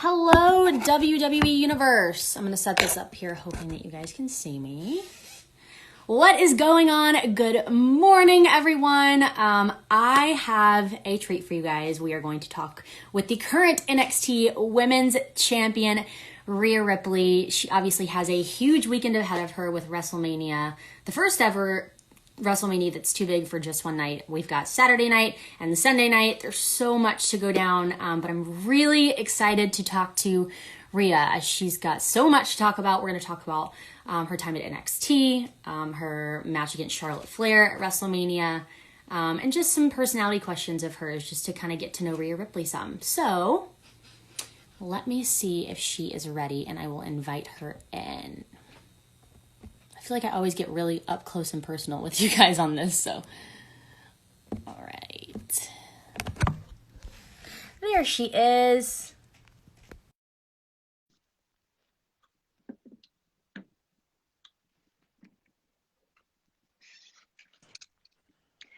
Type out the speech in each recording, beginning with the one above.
Hello, WWE Universe. I'm going to set this up here, hoping that you guys can see me. What is going on? Good morning, everyone. I have a treat for you guys. We are going to talk with the current NXT Women's Champion, Rhea Ripley. She obviously has a huge weekend ahead of her with WrestleMania, the first ever WrestleMania that's too big for just one night. We've got Saturday night and the Sunday night. There's so much to go down, but I'm really excited to talk to Rhea. She's got so much to talk about. We're going to talk about her time at NXT, her match against Charlotte Flair at WrestleMania, and just some personality questions of hers just to kind of get to know Rhea Ripley some. So let me see if she is ready, and I will invite her in. I feel like I always get really up close and personal with you guys on this, so. All right. There she is.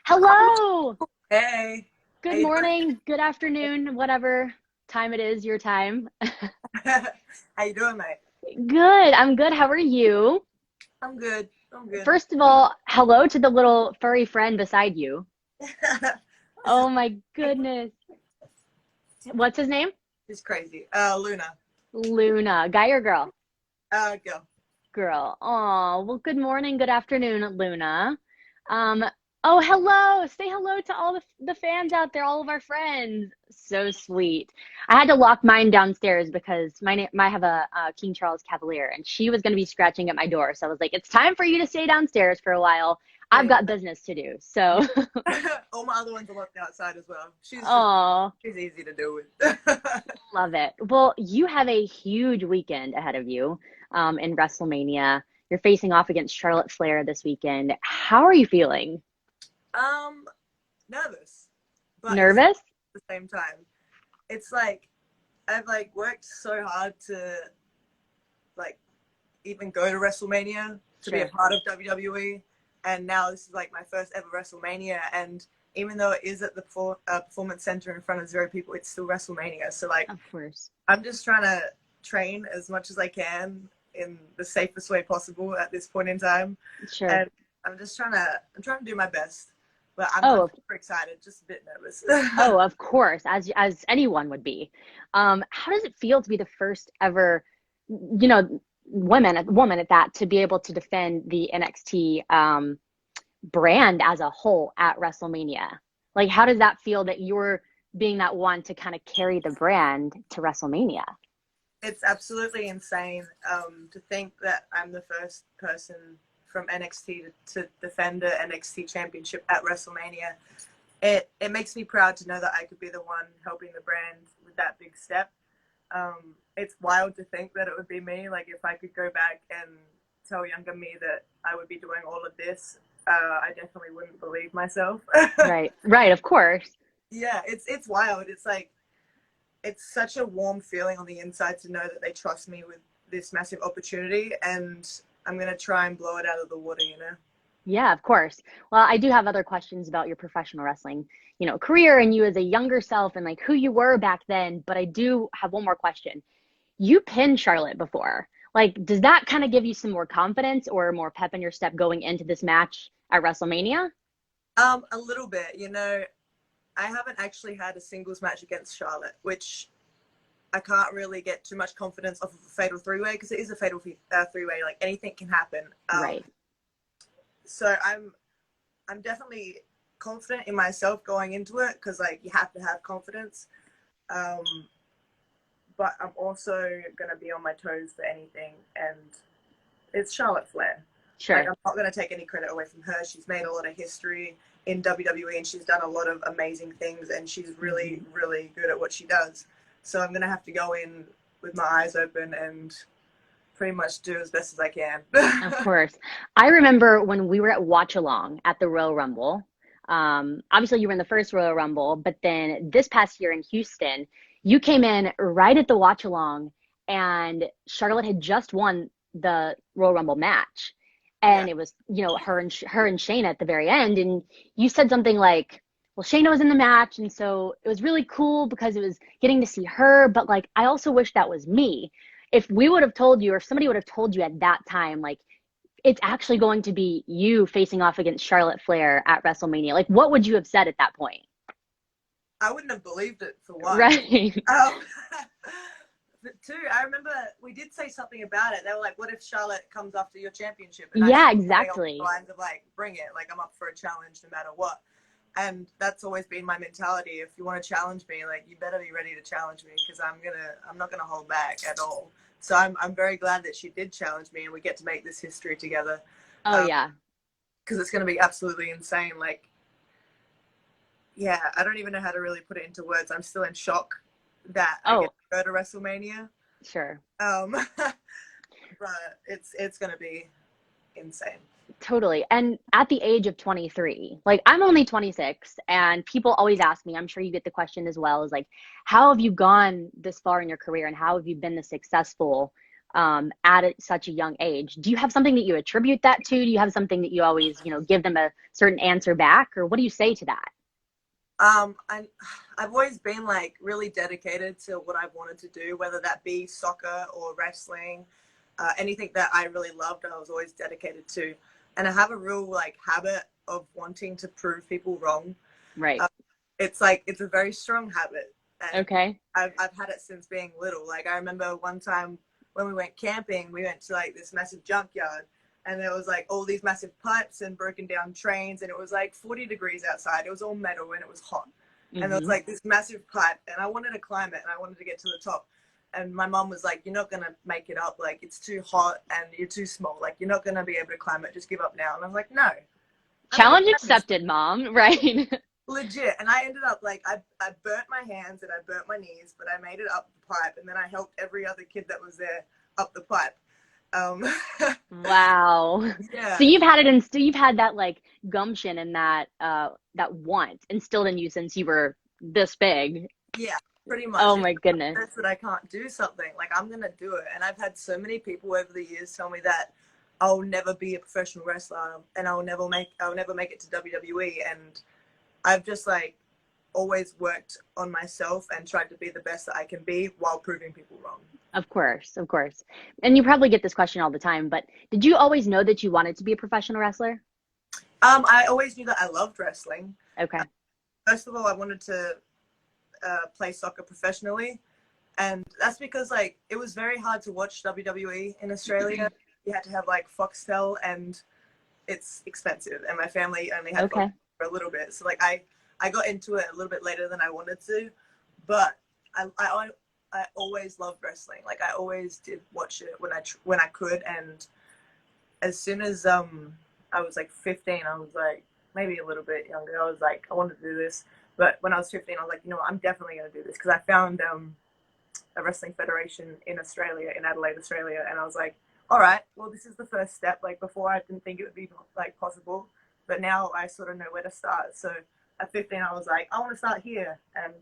Hello. Hey. Good morning, good afternoon, whatever time it is, your time. How you doing, mate? Good. I'm good. How are you? I'm good. First of all, hello to the little furry friend beside you. Oh my goodness. What's his name? He's crazy. Luna. Luna. Guy or girl? Girl. Girl. Oh, well, good morning, good afternoon, Luna. Oh, hello. Say hello to all the fans out there, all of our friends. So sweet. I had to lock mine downstairs because I have a King Charles Cavalier, and she was going to be scratching at my door. So I was like, it's time for you to stay downstairs for a while. I've got business to do. So all my other ones are locked outside as well. She's easy to deal with. Love it. Well, you have a huge weekend ahead of you in WrestleMania. You're facing off against Charlotte Flair this weekend. How are you feeling? Nervous. But Nervous? at the same time, it's like I've worked so hard to even go to WrestleMania to be a part of WWE, and now this is my first ever WrestleMania, and even though it is at the Performance Center in front of 0 people, it's still WrestleMania. So of course, I'm just trying to train as much as I can in the safest way possible at this point in time. Sure. And I'm trying to do my best. But I'm super excited, just a bit nervous. Oh, of course, as anyone would be. How does it feel to be the first ever, woman at that, to be able to defend the NXT brand as a whole at WrestleMania? How does that feel that you're being that one to kind of carry the brand to WrestleMania? It's absolutely insane to think that I'm the first person from NXT to defend the NXT championship at WrestleMania. It makes me proud to know that I could be the one helping the brand with that big step. It's wild to think that it would be me. If I could go back and tell younger me that I would be doing all of this, I definitely wouldn't believe myself. Right, of course. Yeah, it's wild. It's such a warm feeling on the inside to know that they trust me with this massive opportunity, and I'm going to try and blow it out of the water, Yeah, of course. Well, I do have other questions about your professional wrestling, career, and you as a younger self, and who you were back then. But I do have one more question. You pinned Charlotte before. Does that kind of give you some more confidence or more pep in your step going into this match at WrestleMania? A little bit. I haven't actually had a singles match against Charlotte, which I can't really get too much confidence off of a fatal 3-way, because it is a fatal 3-way. Anything can happen. Right. So I'm definitely confident in myself going into it, because you have to have confidence. But I'm also gonna be on my toes for anything, and it's Charlotte Flair. Sure. I'm not gonna take any credit away from her. She's made a lot of history in WWE, and she's done a lot of amazing things, and she's really, really good at what she does. So I'm going to have to go in with my eyes open and pretty much do as best as I can. Of course. I remember when we were at Watch Along at the Royal Rumble. Obviously, you were in the first Royal Rumble, but then this past year in Houston, you came in right at the Watch Along, and Charlotte had just won the Royal Rumble match. And it was, her and Shayna at the very end. And you said something like, well, Shayna was in the match, and so it was really cool because it was getting to see her. But like, I also wish that was me. If we would have told you, or if somebody would have told you at that time, like, it's actually going to be you facing off against Charlotte Flair at WrestleMania, like, what would you have said at that point? I wouldn't have believed it for one. Right. Um, but two, I remember we did say something about it. They were like, "What if Charlotte comes after your championship?" And I Yeah, said something along the exactly. lines of like, "Bring it! Like I'm up for a challenge no matter what." And that's always been my mentality. If you want to challenge me, like you better be ready to challenge me because I'm not gonna hold back at all. So I'm very glad that she did challenge me and we get to make this history together. Oh, yeah. Because it's gonna be absolutely insane. Like, yeah, I don't even know how to really put it into words. I'm still in shock that I get Oh, to go to WrestleMania. sure. But it's gonna be insane. Totally. And at the age of 23, like I'm only 26, and people always ask me, I'm sure you get the question as well, is like, how have you gone this far in your career and how have you been this successful such a young age? Do you have something that you attribute that to? Do you have something that you always, give them a certain answer back? Or what do you say to that? I've always been like really dedicated to what I've wanted to do, whether that be soccer or wrestling, anything that I really loved, I was always dedicated to. And I have a real like habit of wanting to prove people wrong. Right. Uh, it's a very strong habit, and Okay. I've had it since being little. Like I remember one time when we went camping, we went to like this massive junkyard, and there was like all these massive pipes and broken down trains, and it was like 40 degrees outside. It was all metal and it was hot, and there was Hmm. like this massive pipe, and I wanted to climb it and I wanted to get to the top. And my mom was like, "You're not gonna make it up. Like it's too hot and you're too small. Like you're not gonna be able to climb it. Just give up now." And I was like, "No, I'm gonna Challenge climb this accepted, mom. Right. legit." And I ended up like I burnt my hands and I burnt my knees, but I made it up the pipe, and then I helped every other kid that was there up the pipe. Um, Wow. So yeah, you've had that like gumption and that want instilled in you since you were this big. yeah, pretty Oh much. If my goodness. says that I can't do something, like I'm gonna do it. And I've had so many people over the years tell me that I'll never be a professional wrestler and I'll never make it to WWE. And I've just like always worked on myself and tried to be the best that I can be while proving people wrong. Of course, of course. And you probably get this question all the time, but did you always know that you wanted to be a professional wrestler? I always knew that I loved wrestling. Okay. First of all, I wanted to play soccer professionally, and that's because like it was very hard to watch WWE in Australia. You had to have like Foxtel, and it's expensive, and my family only had Foxtel Okay. for a little bit. So like I got into it a little bit later than I wanted to, but I always loved wrestling. Like I always did watch it when I could, and as soon as I was like 15, I was like maybe a little bit younger. I was like I wanted to do this, but when I was 15, I was like, you know what, I'm definitely going to do this because I found a wrestling federation in Australia, in Adelaide, Australia, and I was like, all right, well this is the first step. Like before, I didn't think it would be like possible, but now I sort of know where to start. So at 15, I was like, I want to start here, and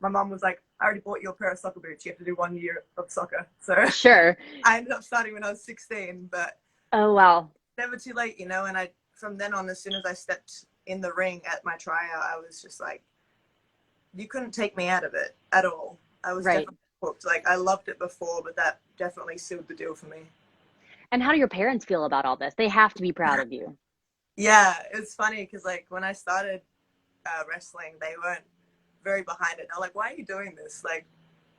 my mom was like, I already bought you a pair of soccer boots. You have to do 1 year of soccer. So Sure. I ended up starting when I was 16, but Oh, wow. never too late, you know. And I, from then on, as soon as I stepped in the ring at my tryout, I was just like, you couldn't take me out of it at all. I was Right. definitely hooked. Like I loved it before, but that definitely sealed the deal for me. And how do your parents feel about all this? They have to be proud of you. Yeah, it's funny because like when I started wrestling, they weren't very behind it. They're like, "Why are you doing this? Like,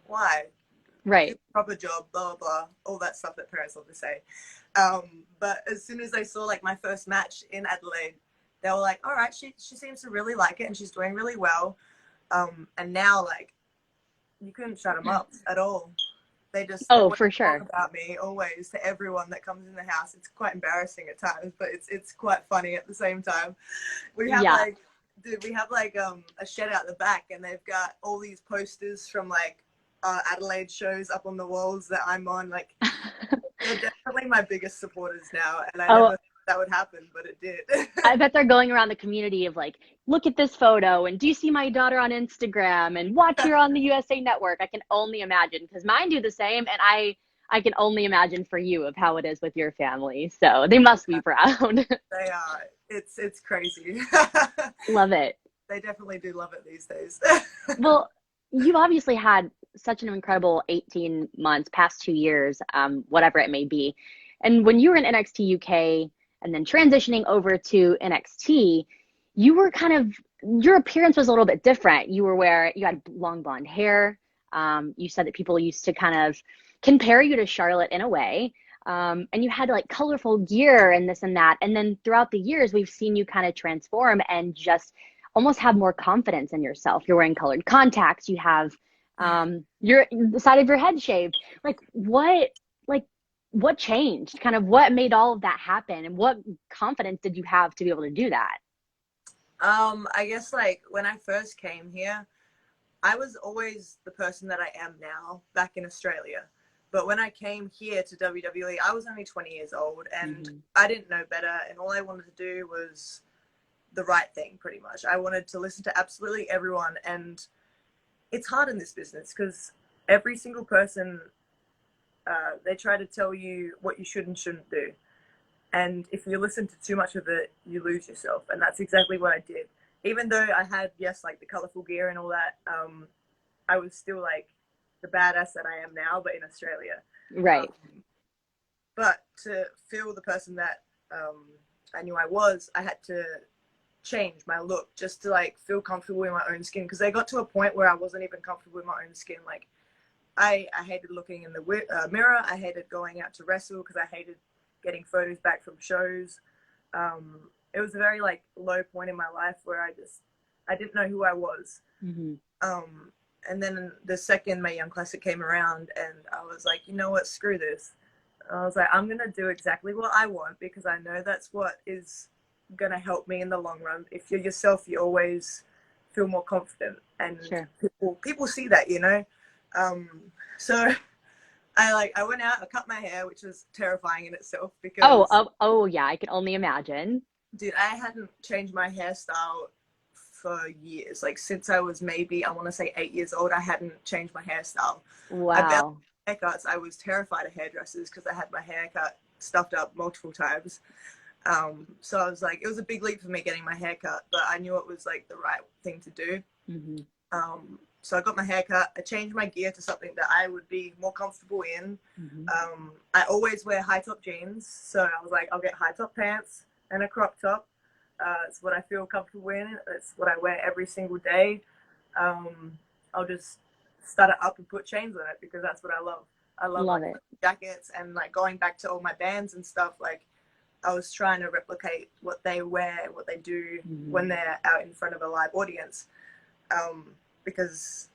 why? Do Right. a proper job, blah blah blah, all that stuff that parents love to say." But as soon as they saw like my first match in Adelaide, they were like, "All right, she seems to really like it and she's doing really well." And now like you couldn't shut them up at all. They Oh, want for to talk sure. about me always to everyone that comes in the house. It's quite embarrassing at times, but it's quite funny at the same time. We have Yeah. like, dude, we have like a shed out the back, and they've got all these posters from like Adelaide shows up on the walls that I'm on. Like they're definitely my biggest supporters now, and I Oh, never thought that would happen, but it did. I bet they're going around the community of like, look at this photo, and do you see my daughter on Instagram, and watch her on the USA Network. I can only imagine because mine do the same, and I can only imagine for you of how it is with your family. So they must be proud. They are. It's crazy. Love it. they definitely do love it these days. Well, you've obviously had such an incredible 18 months, past 2 years, whatever it may be. And when you were in NXT UK and then transitioning over to NXT, you were kind of, your appearance was a little bit different. You had long blonde hair. You said that people used to kind of compare you to Charlotte in a way. And you had like colorful gear and this and that. And then throughout the years, we've seen you kind of transform and just almost have more confidence in yourself. You're wearing colored contacts. You have the side of your head shaved. Like what changed? Kind of what made all of that happen, and what confidence did you have to be able to do that? I guess like when I first came here, I was always the person that I am now back in Australia. But when I came here to WWE, I was only 20 years old and I didn't know better. And all I wanted to do was the right thing, pretty much. I wanted to listen to absolutely everyone. And it's hard in this business because every single person, they try to tell you what you should and shouldn't do. And if you listen to too much of it, you lose yourself. And that's exactly what I did. Even though I had, yes, like the colorful gear and all that, I was still like the badass that I am now, but in Australia. Right. But to feel the person that I knew I was, I had to change my look just to like feel comfortable in my own skin. Because I got to a point where I wasn't even comfortable in my own skin. Like I hated looking in the mirror. I hated going out to wrestle because I hated getting photos back from shows. It was a very like low point in my life where I didn't know who I was. And then the second Mae Young Classic came around and I was like, you know what, screw this. I was like, I'm going to do exactly what I want because I know that's what is going to help me in the long run. If you're yourself, you always feel more confident, and Sure. people see that, you know. So I went out, I cut my hair, which was terrifying in itself because Oh yeah, I can only imagine. dude, I hadn't changed my hairstyle for years. Like since I was maybe, I want to say 8 years old, I hadn't changed my hairstyle. Wow. Haircuts, I was terrified of hairdressers because I had my haircut stuffed up multiple times. So I was like, it was a big leap for me getting my haircut, but I knew it was like the right thing to do. So I got my haircut. I changed my gear to something that I would be more comfortable in. I always wear high top jeans, so I was like, I'll get high top pants and a crop top. It's what I feel comfortable in. It's what I wear every single day. I'll just stud it up and put chains on it because that's what I love. I love like, it. jackets, and like going back to all my bands and stuff. Like I was trying to replicate what they wear, what they do when they're out in front of a live audience, because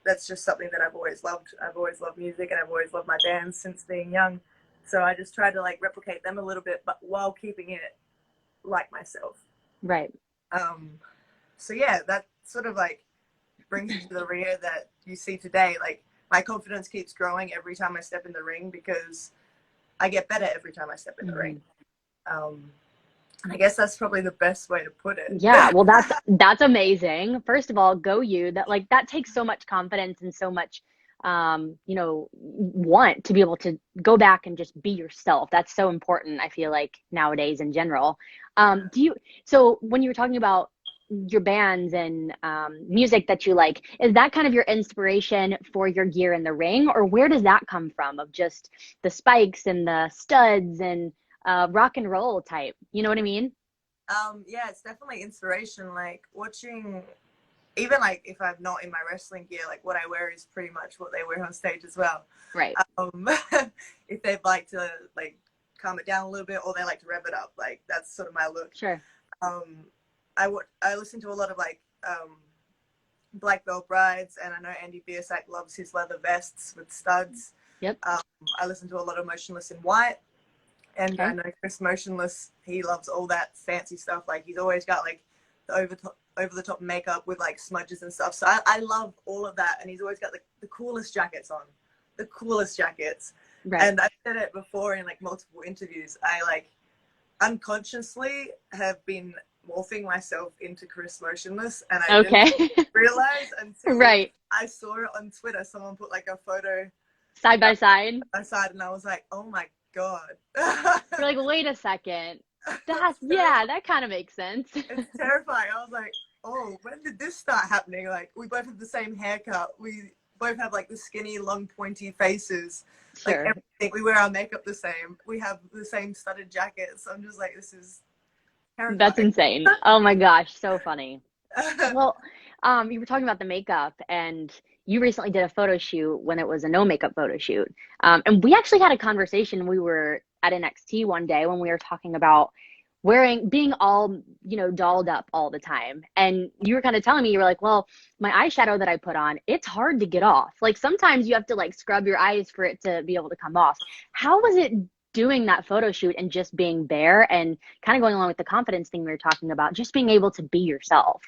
that's just something that I've always loved. I've always loved music and I've always loved my bands since being young. So I just tried to like replicate them a little bit, but while keeping it like myself. Right. So yeah, that sort of like brings me to the Rhea that you see today. Like my confidence keeps growing every time I step in the ring because I get better every time I step in the ring. And I guess that's probably the best way to put it. Yeah, well that's amazing. First of all, go you. That takes so much confidence and so much want to be able to go back and just be yourself. That's so important, I feel like, nowadays in general. So when you were talking about your bands and music that you like, is that kind of your inspiration for your gear in the ring, or where does that come from, of just the spikes and the studs and rock and roll type? You know what I mean? Yeah, it's definitely inspiration. Like watching, even like if I'm not in my wrestling gear, like what I wear is pretty much what they wear on stage as well. Right. If they'd like to like calm it down a little bit, or they like to rev it up, like that's sort of my look. Sure. I listen to a lot of like Black Belt Brides, and I know Andy Biersack loves his leather vests with studs. Yep. I listen to a lot of Motionless in White, and Okay. I know Chris Motionless, he loves all that fancy stuff. Like he's always got like the over the top makeup with like smudges and stuff. So I love all of that, and he's always got the coolest jackets on, the coolest jackets. Right. And I've said it before in like multiple interviews. I like unconsciously have been morphing myself into Chris Motionless, and I didn't realize until Right. I saw it on Twitter. Someone put like a photo Side by side. and I was like, oh my god. You're like, wait a second. That kind of makes sense. It's terrifying. I was like, oh, when did this start happening? Like, we both have the same haircut. We both have like the skinny, long, pointy faces. Like Sure. everything. We wear our makeup the same. We have the same studded jackets. I'm just like, this is That's terrifying. insane. Oh my gosh, so funny. Well, you were talking about the makeup, and you recently did a photo shoot when it was a no makeup photo shoot. And we actually had a conversation. We were at NXT one day when we were talking about being all, dolled up all the time. And you were kind of telling me, you were like, well, my eyeshadow that I put on, it's hard to get off. Like sometimes you have to like scrub your eyes for it to be able to come off. How was it doing that photo shoot and just being there and kind of going along with the confidence thing we were talking about, just being able to be yourself?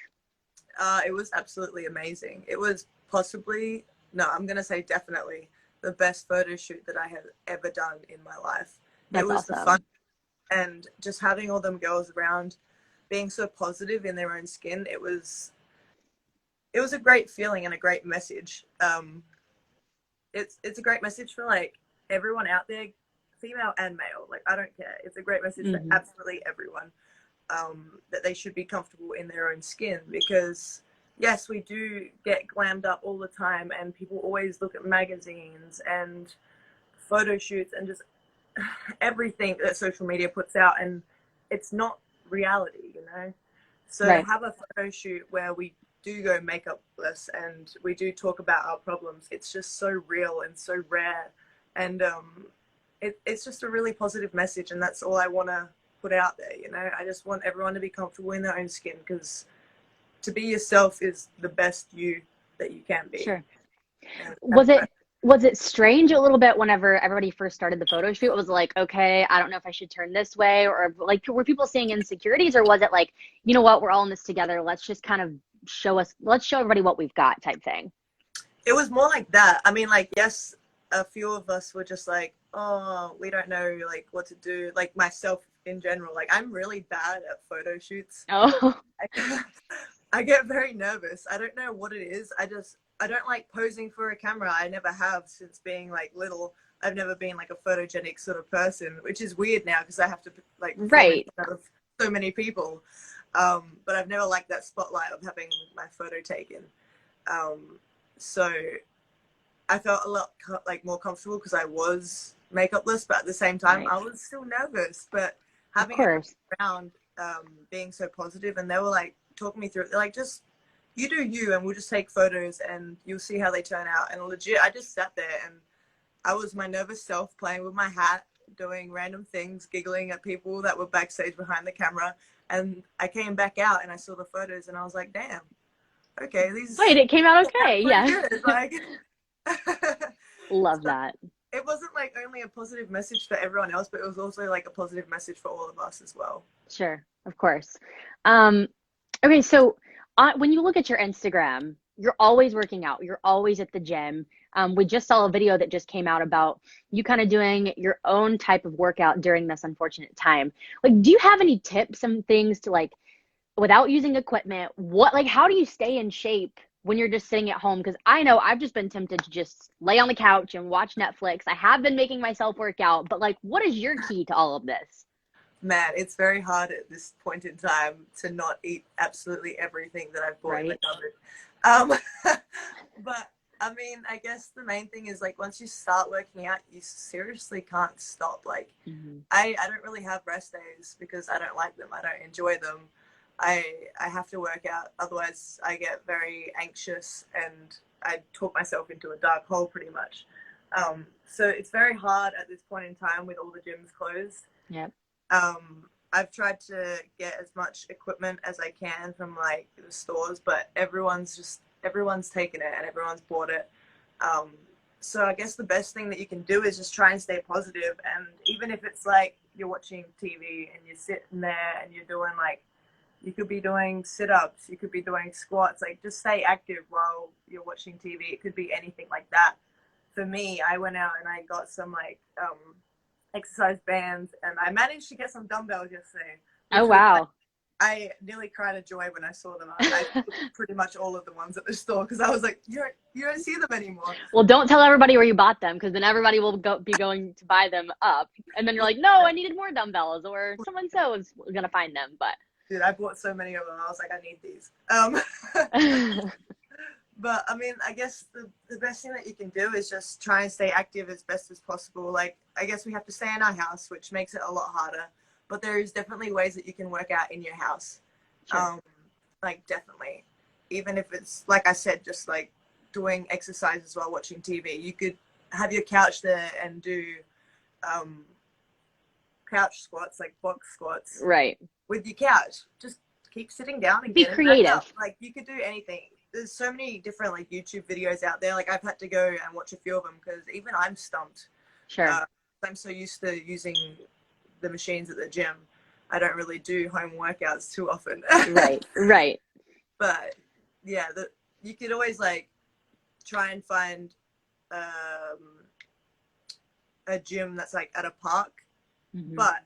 It was absolutely amazing. It was possibly, no, I'm going to say definitely the best photo shoot that I have ever done in my life. That's it was awesome. the fun, and just having all them girls around being so positive in their own skin, it was a great feeling and a great message. It's a great message for like everyone out there, female and male. Like, I don't care. It's a great message for absolutely everyone, that they should be comfortable in their own skin, because yes, we do get glammed up all the time, and people always look at magazines and photo shoots and just everything that social media puts out, and it's not reality, so Right. to have a photo shoot where we do go makeupless and we do talk about our problems, it's just so real and so rare, and it's just a really positive message, and that's all I want to put out there. I just want everyone to be comfortable in their own skin, because to be yourself is the best you that you can be. Sure. And Was it strange a little bit whenever everybody first started the photo shoot? It was like, okay, I don't know if I should turn this way, or like, were people seeing insecurities, or was it like, you know what, we're all in this together, let's just kind of let's show everybody what we've got type thing? it was more like that. I mean, like, yes, a few of us were just like, oh, we don't know like what to do. Like myself in general, like I'm really bad at photo shoots. Oh, I get very nervous. I don't know what it is. I don't like posing for a camera. I never have since being like little. I've never been like a photogenic sort of person, which is weird now because I have to like film in right. front of so many people. But I've never liked that spotlight of having my photo taken. So I felt a lot like more comfortable because I was makeupless, but at the same time, Right. I was still nervous. But Of having it course. around, being so positive, and they were like talking me through it. They're like, just you do you, and we'll just take photos, and you'll see how they turn out. And legit, I just sat there, and I was my nervous self playing with my hat, doing random things, giggling at people that were backstage behind the camera. And I came back out, and I saw the photos, and I was like, damn, okay, these Wait, it came out okay. pretty Yeah. good. Like, Love so that. it wasn't like only a positive message for everyone else, but it was also like a positive message for all of us as well. Sure, of course. Okay, so when you look at your Instagram, you're always working out. You're always at the gym. We just saw a video that just came out about you kind of doing your own type of workout during this unfortunate time. Like, do you have any tips, some things to like, without using equipment, how do you stay in shape when you're just sitting at home? Because I know I've just been tempted to just lay on the couch and watch Netflix. I have been making myself work out, but like, what is your key to all of this? Man, it's very hard at this point in time to not eat absolutely everything that I've bought in the cupboard. But I mean, I guess the main thing is like once you start working out, you seriously can't stop. Like I don't really have rest days because I don't like them. I don't enjoy them. I have to work out, otherwise I get very anxious and I talk myself into a dark hole pretty much. So it's very hard at this point in time with all the gyms closed. Yep. I've tried to get as much equipment as I can from like the stores, but everyone's taken it and everyone's bought it. So I guess the best thing that you can do is just try and stay positive. And even if it's like you're watching TV and you're sitting there and you're doing like, you could be doing sit-ups, you could be doing squats, like just stay active while you're watching TV. It could be anything like that. For me, I went out and I got some like exercise bands, and I managed to get some dumbbells yesterday. Oh, wow. I nearly cried of joy when I saw them. I took pretty much all of the ones at the store because I was like, you don't see them anymore. Well, don't tell everybody where you bought them, because then everybody will be going to buy them up. And then you're like, no, I needed more dumbbells, or someone so is going to find them. But Dude, I bought so many of them. I was like, I need these. But I mean, I guess the best thing that you can do is just try and stay active as best as possible. Like, I guess we have to stay in our house, which makes it a lot harder. But there is definitely ways that you can work out in your house. Sure. Like, definitely. Even if it's, like I said, just like doing exercises while watching TV. You could have your couch there and do couch squats, like box squats. Right. With your couch. Just keep sitting down and Be getting back up. creative. Like, you could do anything. There's so many different like YouTube videos out there. Like, I've had to go and watch a few of them because even I'm stumped. Sure. I'm so used to using the machines at the gym. I don't really do home workouts too often. Right. But yeah, you could always like try and find a gym that's like at a park, but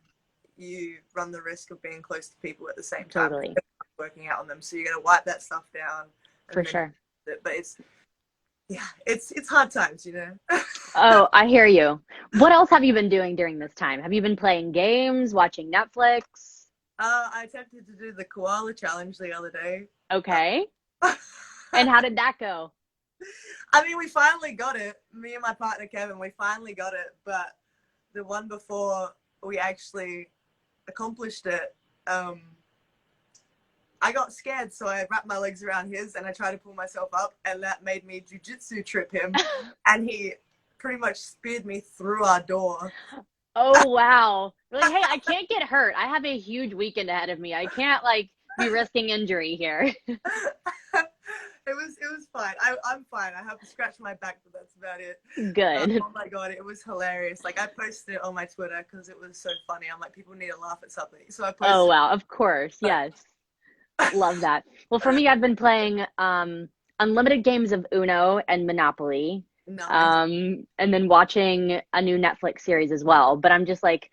you run the risk of being close to people at the same time. Totally. Working out on them, so you're gonna wipe that stuff down. For sure. But it's hard times, you know. Oh, I hear you. What else have you been doing during this time? Have you been playing games, watching Netflix? I attempted to do the koala challenge the other day. Okay. And how did that go? I mean, we finally got it. Me and my partner Kevin, we finally got it. But the one before we actually accomplished it, I got scared, so I wrapped my legs around his and I tried to pull myself up, and that made me jujitsu trip him, and he pretty much speared me through our door. Oh, wow. Really? Hey, I can't get hurt. I have a huge weekend ahead of me. I can't like be risking injury here. It was fine. I'm fine. I have to scratch my back, but that's about it. Good. Oh my god, it was hilarious. Like, I posted it on my Twitter because it was so funny. I'm like, people need to laugh at something, so I posted. Oh, wow. Of course. Yes. Love that. Well, for me, I've been playing unlimited games of Uno and Monopoly. Nice. And then watching a new Netflix series as well. But I'm just like,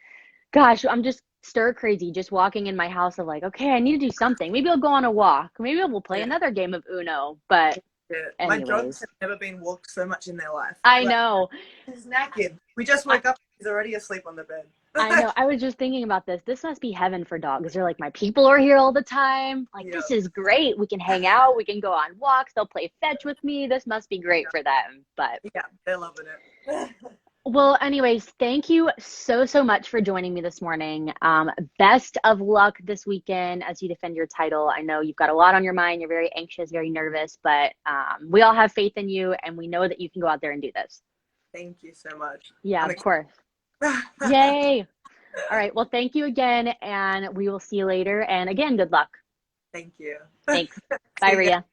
gosh, I'm just stir crazy, just walking in my house of like, okay, I need to do something. Maybe I'll go on a walk. Maybe we'll play another game of Uno. But Yeah. My dogs anyways, have never been walked so much in their life. I Like, know. he's knackered. We just woke up. He's already asleep on the bed. I know. I was just thinking about this. This must be heaven for dogs. They're like, my people are here all the time. Like, Yeah. this is great. We can hang out. We can go on walks. They'll play fetch with me. This must be great for them. But Yeah, they're loving it. well, anyways, thank you so much for joining me this morning. Best of luck this weekend as you defend your title. I know you've got a lot on your mind. You're very anxious, very nervous, but we all have faith in you, and we know that you can go out there and do this. Thank you so much. Yeah, of course. Yay. All right. Well, thank you again, and we will see you later. And again, good luck. Thank you. Thanks. Bye, Rhea.